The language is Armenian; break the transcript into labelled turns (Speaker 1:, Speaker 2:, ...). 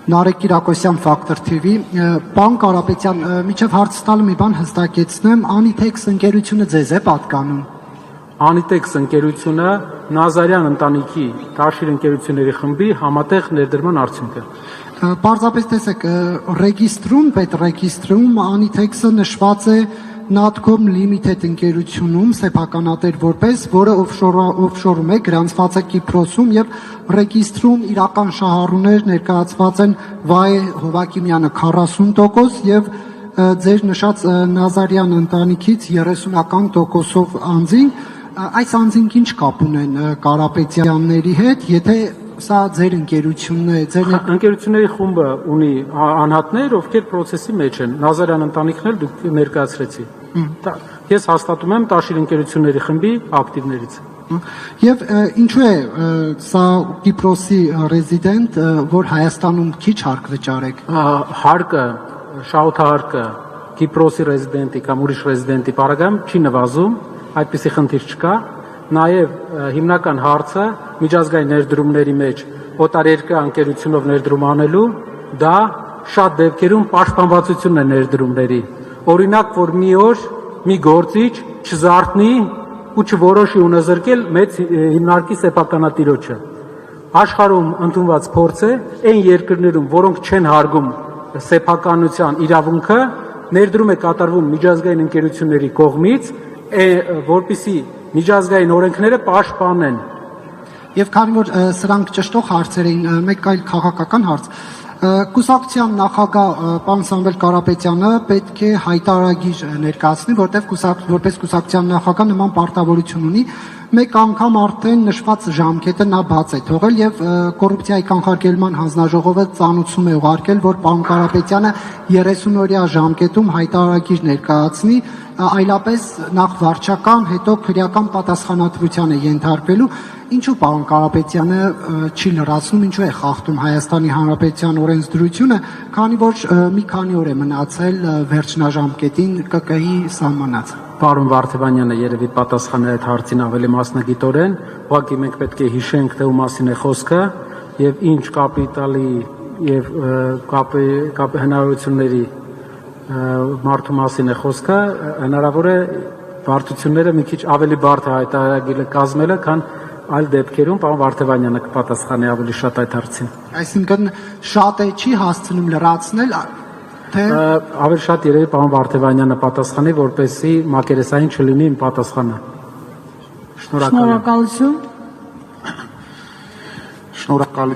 Speaker 1: Նարեկ Կիրակոսյան Factor TV, պարոն Կարապետյան, միջև հարց տալը մի բան հստակեցնեմ, Anitex ընկերությունը ձեզ է պատկանում։
Speaker 2: Anitex ընկերությունը Նազարյան ընտանիքի Տաշիր ընկերությունների խմբի համատեղ ներդրման արդյունք է։
Speaker 1: Պարզապես տեսեք, պետռեգիստրում Anitex-ը նշված է Natcom Limited ընկերությունում սեփականատեր որպես, որը օֆշորում է, գրանցված է Կիպրոսում եւ ռեգիստրում իրական շահառուներ ներկայացված են Վայե Հովակիմյանը 40% եւ ձեր նշած Նազարյան ընտանիքից 30% անձին, այս անձինք ինչ կապ ունեն Կարապետյանների հետ, եթե սա ձեր ընկերությունն է, ձեր
Speaker 2: ընկերությունների խումբը ունի անհատներ, ովքեր process-ի մեջ են, Նազարյան ընտանիքն էլ դուք ներկայացրեցի։ Ես հաստատում եմ Տաշիր ընկերությունների խմբի ակտիվներից։
Speaker 1: Եվ ինչու է սա Կիպրոսի ռեզիդենտ, որ Հայաստանում քիչ հարկ վճարեք։
Speaker 2: Հարկը, շահութահարկը Կիպրոսի ռեզիդենտի կամ ուրիշ ռեզիդենտի պարագայում չի նվազում, այդպիսի խնդիր չկա։ Նաև հիմնական հարցը միջազգային ներդրումների մեջ օտարերկրյա ընկերությունով ներդրում անելու, դա շատ դեպքերում պաշտպանվածությունն է ներդրումների։ Օրինակ, որ մի օր մի գործիչ չզարթնի ու չորոշի ունազրկել մեծ հիմնարկի սեփականատիրոջը։ Աշխարհում ընդունված փորձ է այն երկրներում, որոնք չեն հարգում սեփականության իրավունքը, ներդրում է կատարվում միջազգային ընկերությունների կողմից, որպեսզի միջազգային օրենքները պաշտպանեն։
Speaker 1: Եվ քանի որ սրանք ճշտող հարցեր էին, մեկ այլ քաղաքական հարց, կուսակցության նախագահ պարոն Սամվել Կարապետյանը պետք է հայտարարագիր ներկայացնի, որտեղ որպես կուսակցության նախագահ նման պարտավորություն ունի, մեկ անգամ արդեն նշված ժամկետը նա բաց է թողել եւ կոռուպցիայի կանխարգելման հանձնաժողովը ծանուցում է ուղարկել, որ պարոն Կարապետյանը 30-օրյա ժամկետում հայտարարագիր ներկայացնի, այլապես նախ վարչական, հետո քրեական պատասխանատվության է ենթարկվելու։ Ինչու պարոն Կարապետյանը չի լրացնում, ինչու է խախտում Հայաստանի Հանրապետության օրենսդրությունը, քանի որ մի քանի օր է մնացել վերջնաժամկետին ԿԿ-ի սահմանած։
Speaker 2: Պարոն Վարդևանյանը երևի պատասխան է այդ հարցին ավելի մասնագիտորեն, ուղղակի մենք պետք է հիշենք, թե ում մասին է խոսքը եւ ինչ կապիտալի եւ հնարավորությունների մարդու մասին է խոսքը, հնարավոր է բարդությունները մի քիչ ավելի բարդ է հայտարարագիրը կազմելը, քան այլ դեպքերում պարոն Վարդևանյանը կպատասխանի ավելի շատ այդ հարցին։
Speaker 1: Այսինքն շատ է չի հասցնում լրացնել, թե
Speaker 2: ավելի շատ երևի պարոն Վարդևանյանը պատասխանի, որպեսզի մակերեսային չլինի իմ պատասխանը։ Շնորհակալ եմ։
Speaker 1: Շնորհակալություն։